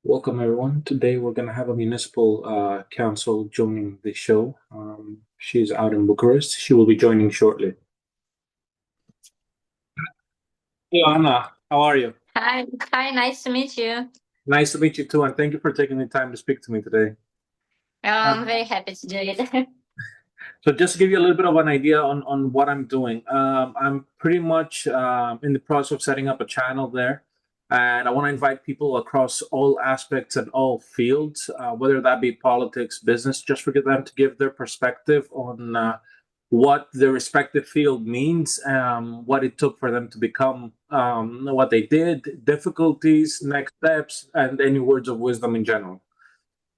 Welcome, everyone. Today we're going to have a municipal council joining the show. She's out in Bucharest. She will be joining shortly. Hey, Anna, how are you? Hi, nice to meet you. Nice to meet you too, and thank you for taking the time to speak to me today. I'm Um, very happy to do it. so, just to give you a little bit of an idea on what I'm doing, I'm pretty much in the process of setting up a channel there, and I want to invite people across all aspects and all fields, whether that be politics, business, just for them to give their perspective on what their respective field means, what it took for them to become what they did, difficulties, next steps, and any words of wisdom in general.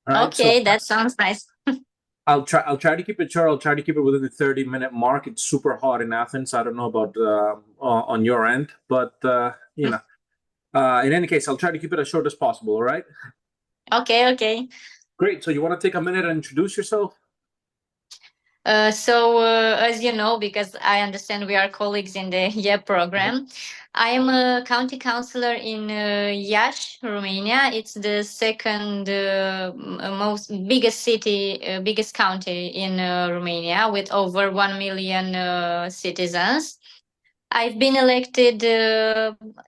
All right. So Okay, that sounds nice. I'll try to keep it short. I'll try to keep it within the 30-minute mark. It's super hot in Athens. I don't know about on your end, but in any case, I'll try to keep it as short as possible. All right. Okay. Great. So you want to take a minute and introduce yourself? As you know, because I understand we are colleagues in the YEP program, I am a county councilor in Iași, Romania. It's the second most biggest city, biggest county in Romania with over 1 million citizens. I've been elected.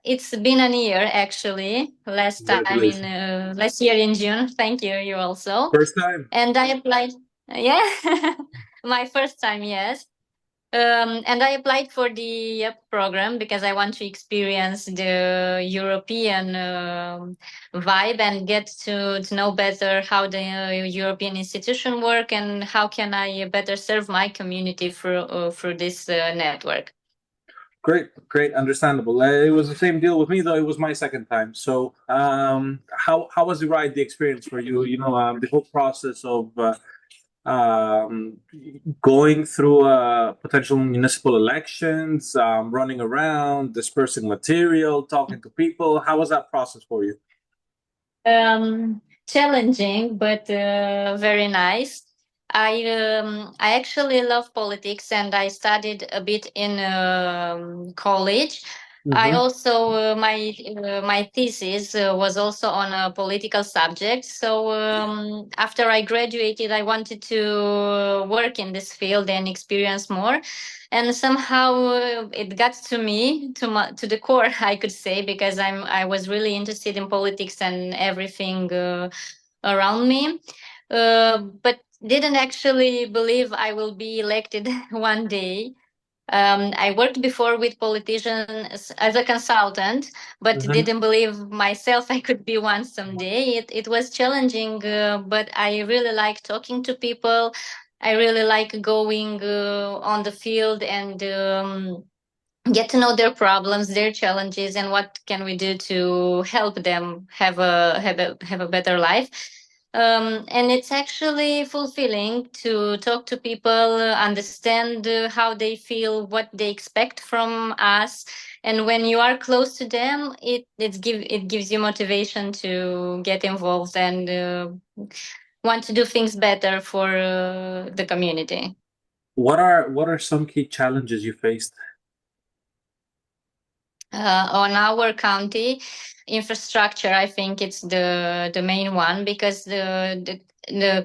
It's been a year actually. Congratulations. Last year in June. Thank you. You also. First time. And I applied. Yeah, my first time. Yes. And I applied for the program because I want to experience the European vibe and get to know better how the European institution work and how can I better serve my community through this network. Great, understandable. It was the same deal with me, though. It was my second time. So, how was the ride, the experience for you? The whole process of um, going through potential municipal elections, running around, dispersing material, talking to people. How was that process for you? Challenging, but very nice. I actually love politics, and I studied a bit in college. I Mm-hmm. also my thesis was also on a political subject. So after I graduated, I wanted to work in this field and experience more, and somehow it got to me to the core, I could say, because I was really interested in politics and everything around me, but didn't actually believe I will be elected one day. I worked before with politicians as a consultant, but Mm-hmm. didn't believe myself I could be one someday. It was challenging, but I really like talking to people. I really like going on the field and get to know their problems, their challenges, and what can we do to help them have a better life. And it's actually fulfilling to talk to people, understand how they feel, what they expect from us, and when you are close to them, it gives you motivation to get involved and want to do things better for the community. What are some key challenges you faced? On our county infrastructure, I think it's the main one because the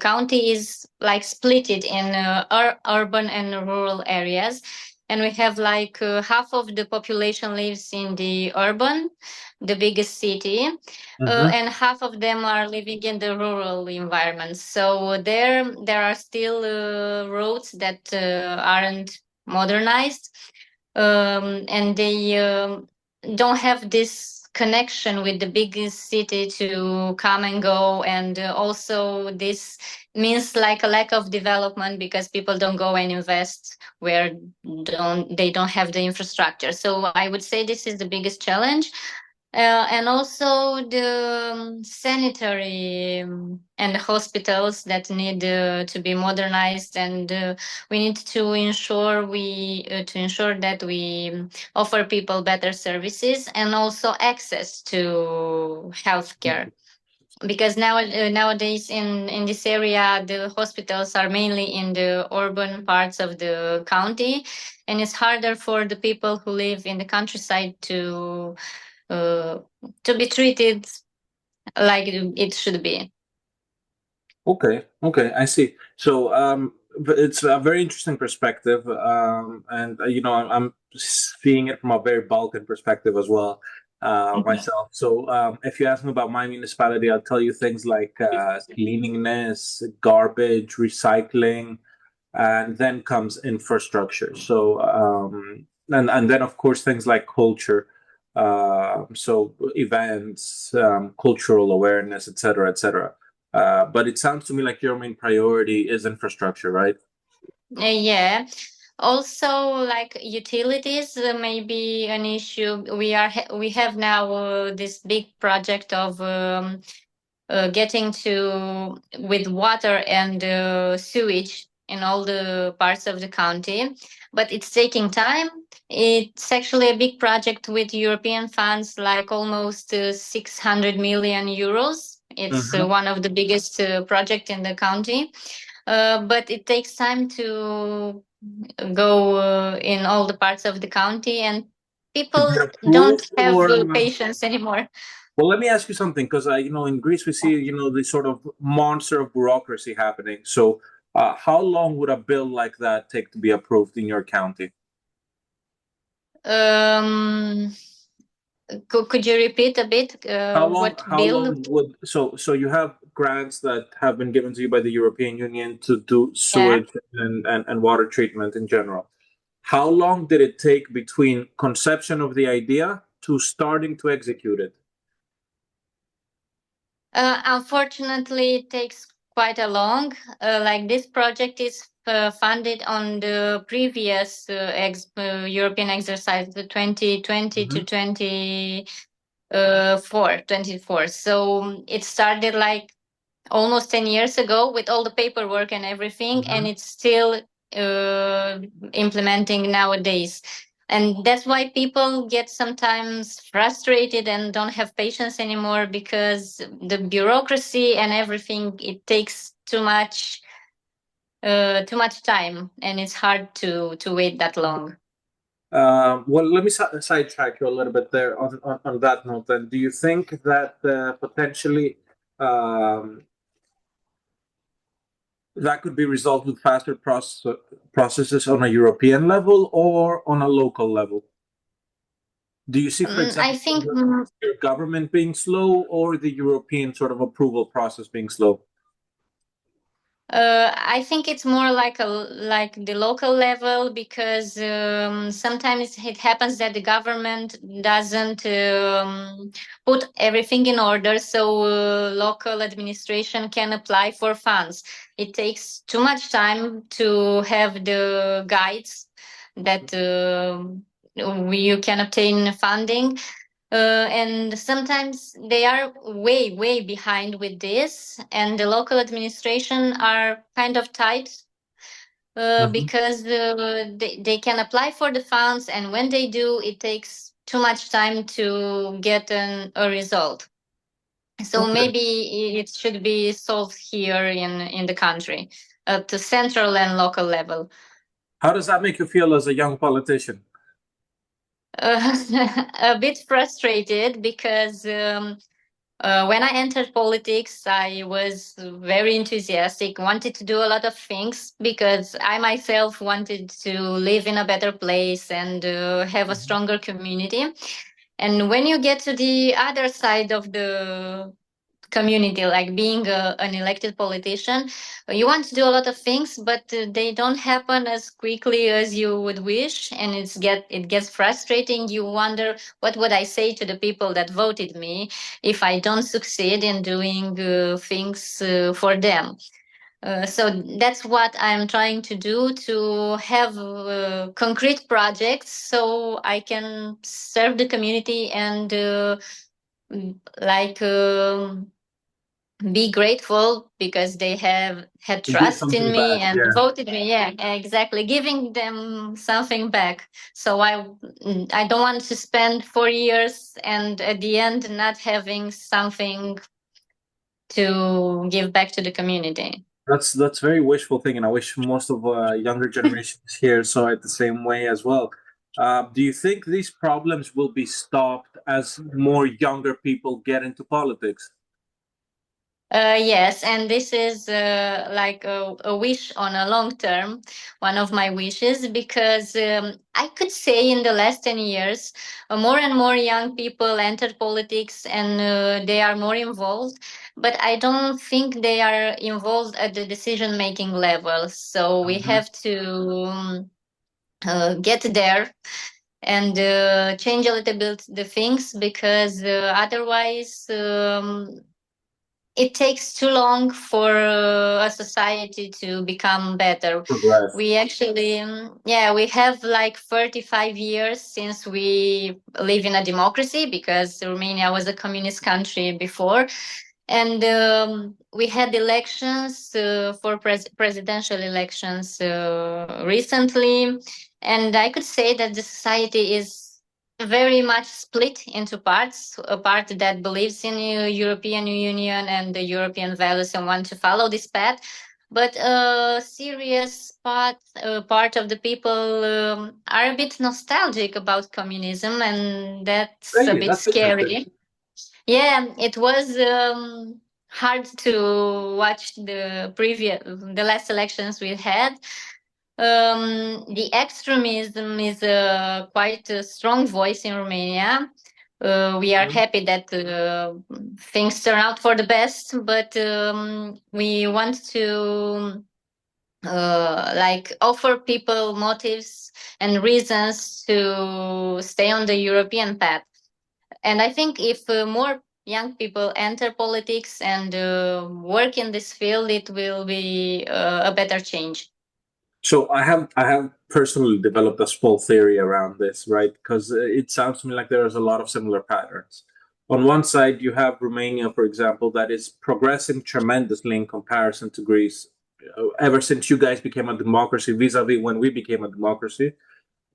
county is like split it in urban and rural areas, and we have like half of the population lives in the urban, the biggest city, Mm-hmm. and half of them are living in the rural environments. So there are still roads that aren't modernized, and they don't have this connection with the biggest city to come and go, and also this means like a lack of development because people don't go and invest where they don't have the infrastructure. So I would say this is the biggest challenge, and also the sanitary and hospitals that need to be modernized, and we need to ensure that we offer people better services and also access to healthcare. Because nowadays in this area, the hospitals are mainly in the urban parts of the county, and it's harder for the people who live in the countryside uh, to be treated like it should be. Okay, I see. So, but it's a very interesting perspective, and I'm seeing it from a very Balkan perspective as well, myself. So, if you ask me about my municipality, I'll tell you things like cleanliness, garbage, recycling, and then comes infrastructure. So, and then of course things like culture, so events, cultural awareness, etc., etc. But it sounds to me like your main priority is infrastructure, right? Yeah. Also, like utilities may be an issue. We have now this big project of getting to with water and sewage in all the parts of the county, but it's taking time. It's actually a big project with European funds, like almost 600 million euros. It's Mm-hmm. one of the biggest project in the county, but it takes time to go in all the parts of the county, and To people get don't approved, have or patience anymore. well, let me ask you something, because in Greece we see this sort of monster of bureaucracy happening. So, how long would a bill like that take to be approved in your county? Um, could you repeat a bit How long? what How bill? long would so you have grants that have been given to you by the European Union to do Yeah. sewage and water treatment in general. How long did it take between conception of the idea to starting to execute it? Unfortunately, it takes quite a long. Like this project is funded on the previous European exercise, the 2020 to Mhm. 24. So it started like almost 10 years ago with all the paperwork and everything, and Mhm. it's still uh, implementing nowadays. And that's why people get sometimes frustrated and don't have patience anymore, because the bureaucracy and everything, it takes too much time, and it's hard to wait that long. Well, let me sidetrack you a little bit there on that note. Then, do you think that potentially um, that could be resolved with faster processes on a European level or on a local level? Do you see, for I example, think your government being slow or the European sort of approval process being slow? I think it's more like the local level, because sometimes it happens that the government doesn't put everything in order, so local administration can apply for funds. It takes too much time to have the guides that you can obtain funding, and sometimes they are way behind with this, and the local administration are kind of tight, Mhm. because they can apply for the funds, and when they do, it takes too much time to get a result. So Okay. maybe it should be solved here in the country at the central and local level. How does that make you feel as a young politician? A bit frustrated, because when I entered politics, I was very enthusiastic, wanted to do a lot of things, because I myself wanted to live in a better place and have a Mhm. stronger community. And when you get to the other side of the community, like being an elected politician, you want to do a lot of things, but they don't happen as quickly as you would wish, and it gets frustrating. You wonder, what would I say to the people that voted me if I don't succeed in doing things for them? So that's what I'm trying to do, to have concrete projects so I can serve the community and like be grateful, because they have had To give trust in something me back, and yeah. voted me. Yeah, exactly, giving them something back. So I don't want to spend 4 years and at the end not having something to give back to the community. That's very wishful thinking. I wish most of younger generations here saw it the same way as well. Do you think these problems will be stopped as more younger people get into politics? Yes, and this is like a wish on a long term, one of my wishes, because I could say in the last 10 years, more and more young people entered politics and they are more involved, but I don't think they are involved at the decision making level. So we Mhm. have to get there and change a little bit the things because otherwise. It takes too long for a society to become better. Progress. We actually, yeah, we have like 35 years since we live in a democracy because Romania was a communist country before. And we had elections for presidential elections recently. And I could say that the society is very much split into parts, a part that believes in the European Union and the European values and want to follow this path, but a serious part of the people are a bit nostalgic about communism, and that's a Really, bit that's interesting. scary. Yeah, it was hard to watch the last elections we had. The extremism is quite a strong voice in Romania. We are Mhm. happy that things turn out for the best, but we want to like offer people motives and reasons to stay on the European path. And I think if more young people enter politics and work in this field, it will be a better change. So I have personally developed a small theory around this, right? Because it sounds to me like there's a lot of similar patterns. On one side, you have Romania, for example, that is progressing tremendously in comparison to Greece, ever since you guys became a democracy, vis-a-vis when we became a democracy.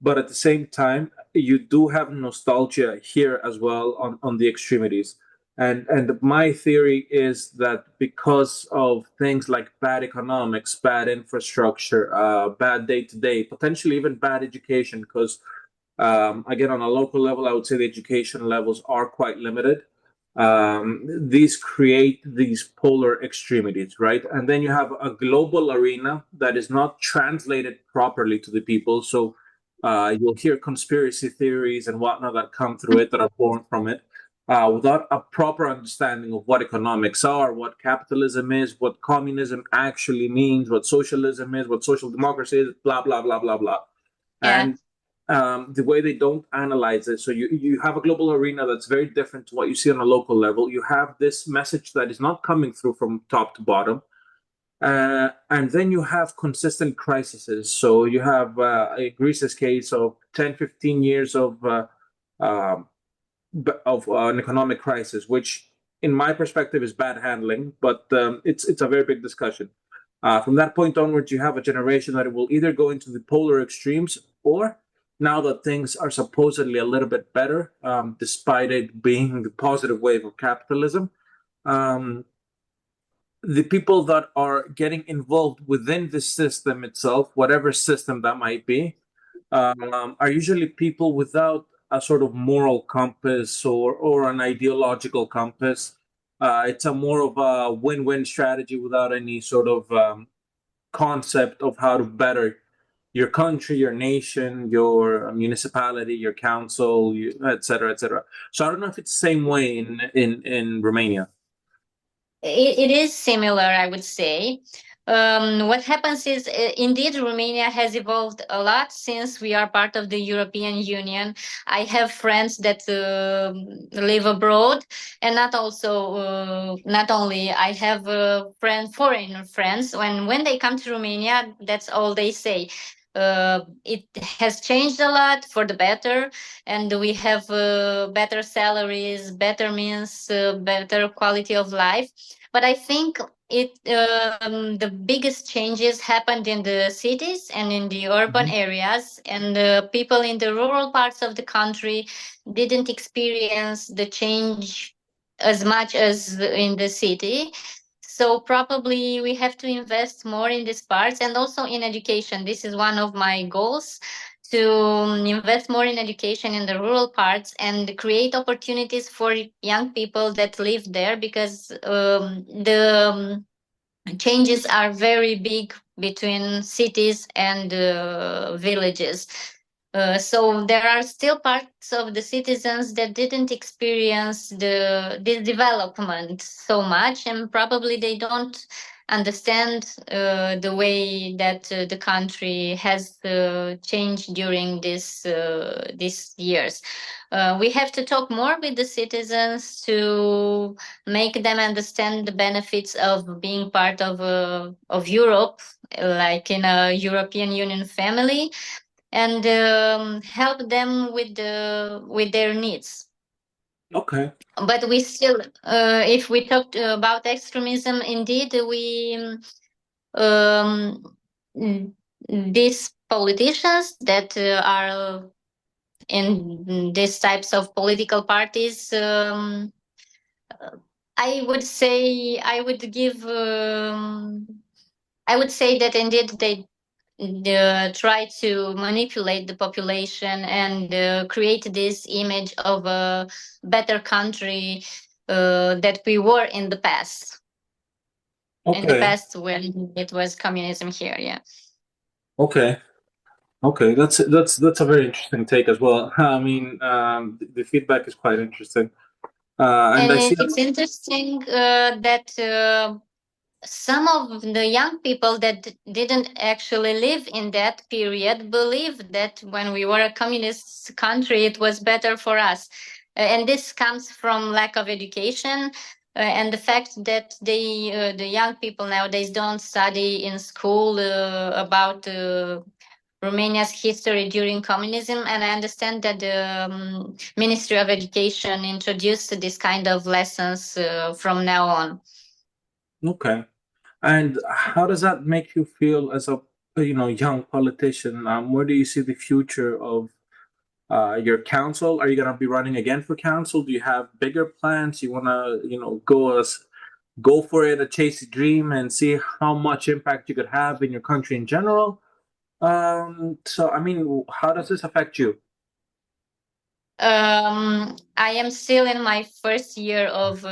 But at the same time, you do have nostalgia here as well on the extremities. And my theory is that because of things like bad economics, bad infrastructure, bad day to day, potentially even bad education, because again, on a local level, I would say the education levels are quite limited. These create these polar extremities, right? And then you have a global arena that is not translated properly to the people. So you'll hear conspiracy theories and whatnot that come through it, that are born from it, without a proper understanding of what economics are, what capitalism is, what communism actually means, what socialism is, what social democracy is, blah, blah, blah, blah, blah. Yeah. And the way they don't analyze it. So you have a global arena that's very different to what you see on a local level. You have this message that is not coming through from top to bottom. And then you have consistent crises. So you have Greece's case of 10, 15 years um, of an economic crisis, which in my perspective is bad handling, but it's a very big discussion. From that point onwards, you have a generation that will either go into the polar extremes, or now that things are supposedly a little bit better, despite it being the positive wave of capitalism, um, the people that are getting involved within the system itself, whatever system that might be, are usually people without a sort of moral compass or an ideological compass. It's a more of a win-win strategy without any sort of concept of how to better your country, your nation, your municipality, your council, et cetera, et cetera. So I don't know if it's the same way in Romania. It is similar, I would say. What happens is, indeed, Romania has evolved a lot since we are part of the European Union. I have friends that live abroad, and not only I have foreign friends. When they come to Romania, that's all they say. It has changed a lot for the better, and we have better salaries, better means, better quality of life. But I think the biggest changes happened in the cities and in the urban Mhm. areas, and the people in the rural parts of the country didn't experience the change as much as in the city. So probably we have to invest more in these parts and also in education. This is one of my goals, to invest more in education in the rural parts and create opportunities for young people that live there, because the changes are very big between cities and villages. So there are still parts of the citizens that didn't experience this development so much, and probably they don't understand the way that the country has changed during these years. We have to talk more with the citizens to make them understand the benefits of being part of Europe, like in a European Union family, and help them with their needs. Okay. But we still, if we talk about extremism, indeed, um, these politicians that are in these types of political parties, I would say I would say that indeed they try to manipulate the population and create this image of a better country that we were in the past. In the Okay. past, when it was communism here, yeah. Okay. Okay. That's a very interesting take as well. I mean, the feedback is quite interesting. And And I see. it's interesting that some of the young people that didn't actually live in that period believe that when we were a communist country, it was better for us. And this comes from lack of education and the fact that the young people nowadays don't study in school about Romania's history during communism. And I understand that the Ministry of Education introduced this kind of lessons from now on. Okay. And how does that make you feel as a young politician? Where do you see the future of your council? Are you gonna be running again for council? Do you have bigger plans? You wanna go for it, chase a dream, and see how much impact you could have in your country in general? So I mean, how does this affect you? I am still in my first year of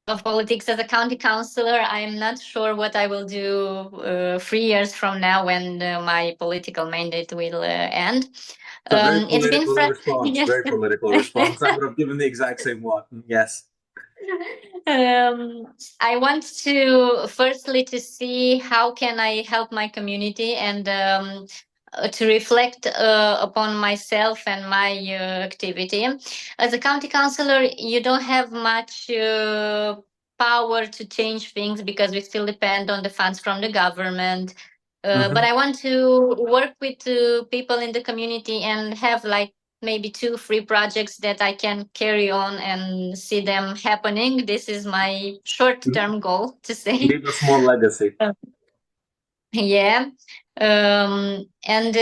of politics as a county councillor. I am not sure what I will do 3 years from now when my political mandate will end. It's a very It's been political response. yes. Very political response. I would have given the exact same one. Yes. I want to firstly to see how can I help my community and to reflect upon myself and my activity. As a county councillor, you don't have much power to change things because we still depend on the funds from the government. But I want to work with people in the community and have like maybe 2-3 projects that I can carry on and see them happening. This is my short-term goal to say. Leave a small legacy. Yeah. And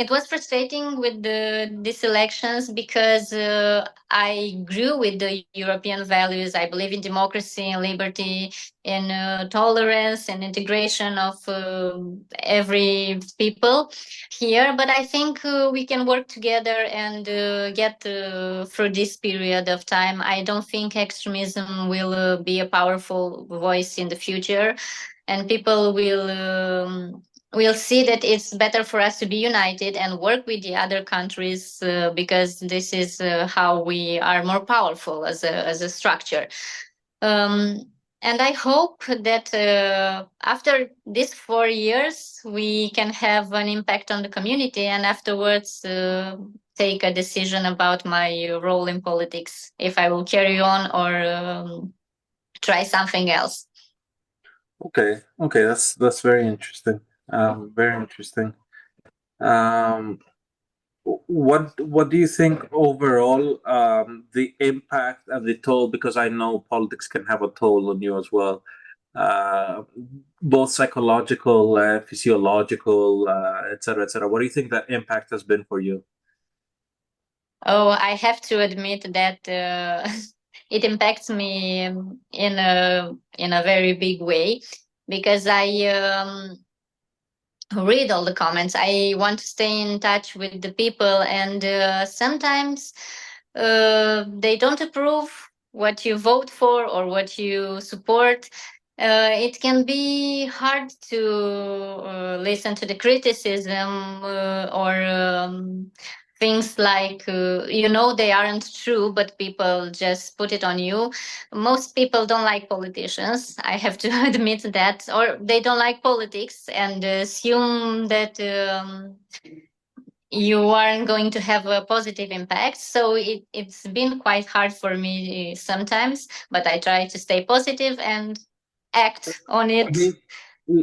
it was frustrating with these elections because I grew with the European values. I believe in democracy and liberty, in tolerance and integration of every people here. But I think we can work together and get through this period of time. I don't think extremism will be a powerful voice in the future, and people will see that it's better for us to be united and work with the other countries because this is how we are more powerful as a structure. And I hope that after these 4 years, we can have an impact on the community, and afterwards take a decision about my role in politics, if I will carry on or try something else. Okay, okay, that's very interesting. Very interesting. Um, what do you think overall the impact and the toll? Because I know politics can have a toll on you as well, uh, both psychological, physiological, etc., etc. What do you think that impact has been for you? Oh, I have to admit that it impacts me in a very big way because read all the comments. I want to stay in touch with the people, and sometimes they don't approve what you vote for or what you support. It can be hard to listen to the criticism or things like, they aren't true, but people just put it on you. Most people don't like politicians, I have to admit that, or they don't like politics and assume that you aren't going to have a positive impact. So it's been quite hard for me sometimes, but I try to stay positive and act on I it. mean,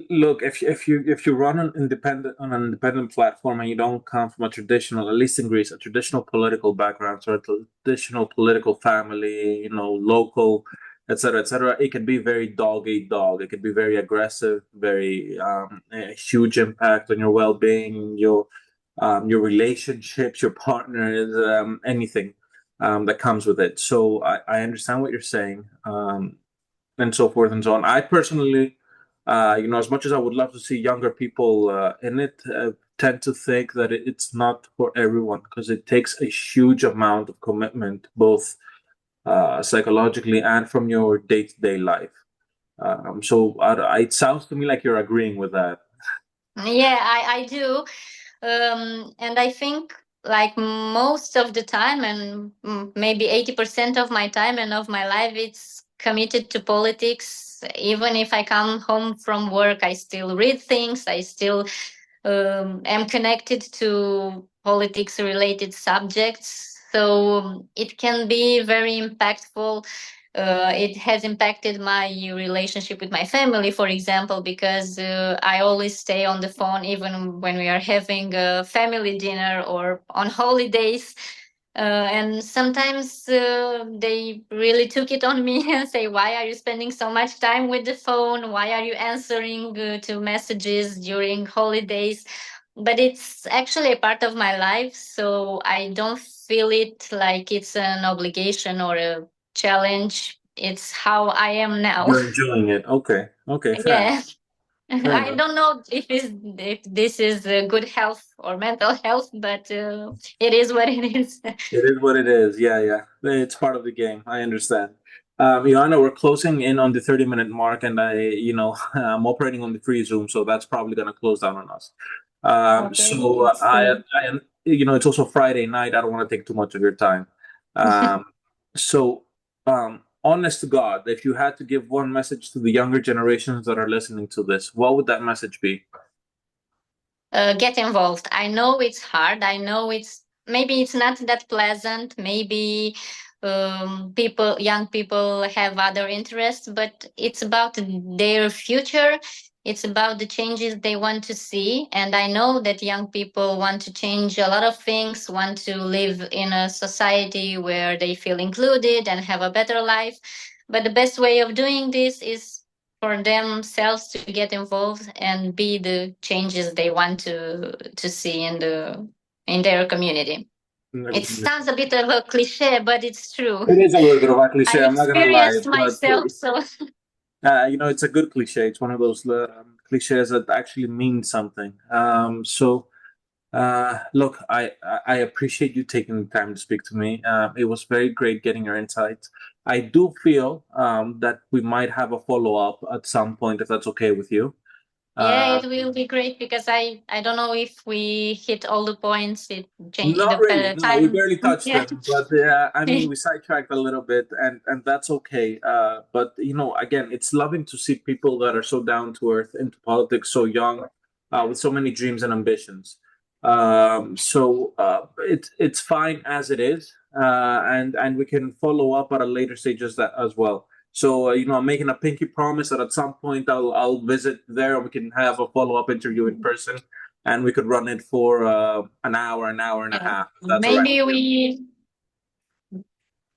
look, if you run an independent platform and you don't come from a traditional, at least in Greece, a traditional political background or a traditional political family, local, etc., it can be very dog eat dog. It can be very aggressive, very a huge impact on your well-being, your relationships, your partners, anything that comes with it. So I understand what you're saying. And so forth and so on. I personally, as much as I would love to see younger people in it, tend to think that it's not for everyone because it takes a huge amount of commitment, both psychologically and from your day-to-day life. So it sounds to me like you're agreeing with that. Yeah, I do. And I think like most of the time, and maybe 80% of my time and of my life, it's committed to politics. Even if I come home from work, I still read things. I still am connected to politics related subjects. So it can be very impactful. It has impacted my relationship with my family, for example, because I always stay on the phone even when we are having a family dinner or on holidays. And sometimes they really took it on me and say, "Why are you spending so much time with the phone? Why are you answering to messages during holidays?" But it's actually a part of my life, so I don't feel it like it's an obligation or a challenge. It's how I am now. You're enjoying it. Okay. Okay. Fair enough. Yeah. Fair I enough. don't know if this is good health or mental health, but it is what it is. It is what it is. Yeah, yeah. It's part of the game. I understand. Ioana, we're closing in on the 30-minute mark, and I'm operating on the free Zoom, so that's probably going to close down on us. Okay, So it's it's also Friday night. I don't want to take too much of your time. Um, so, honest to God, if you had to give one message to the younger generations that are listening to this, what would that message be? get involved. I know it's hard. I know it's not that pleasant. Maybe young people have other interests, but it's about their future. It's about the changes they want to see. And I know that young people want to change a lot of things, want to live in a society where they feel included and have a better life. But the best way of doing this is for themselves to get involved and be the changes they want to see in their community. It sounds a bit of a cliche, but it's true. It is a little bit of a I cliche. I'm not gonna lie, experienced but myself, so it's a good cliche. It's one of those cliches that actually means something. Look, I appreciate you taking the time to speak to me. It was very great getting your insights. I do feel that we might have a follow up at some point, if that's okay with you. yeah, Uh, it will be great because I don't know if we hit all the points. It change Not the really. No, we time. barely touched Yeah. them, but I mean, we sidetracked a little bit, and that's okay. But again, it's loving to see people that are so down to earth into politics so young, with so many dreams and ambitions. It's fine as it is, and we can follow up at a later stage as well. So I'm making a pinky promise that at some point I'll visit there. We can have a follow up interview in person and we could run it for an hour and a Yeah. half. If that's all right Maybe with you. we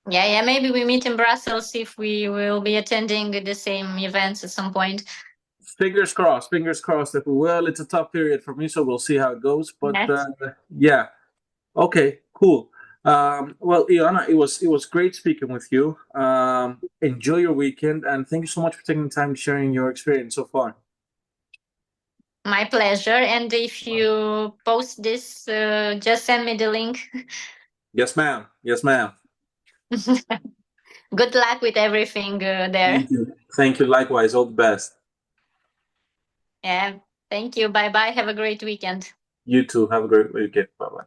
yeah, maybe we meet in Brussels if we will be attending the same events at some point. Fingers crossed. Fingers crossed. If we will, it's a tough period for me, so we'll see how it goes. But Yes. yeah, okay, cool. Well, Ioana, it was great speaking with you. Enjoy your weekend, and thank you so much for taking the time sharing your experience so far. My pleasure. And if you post this, just send me the link. Yes, ma'am. Yes, ma'am. Good luck with everything there. Thank you. Thank you. Likewise. All the best. Yeah. Thank you. Bye bye. Have a great weekend. You too. Have a great weekend. Bye bye.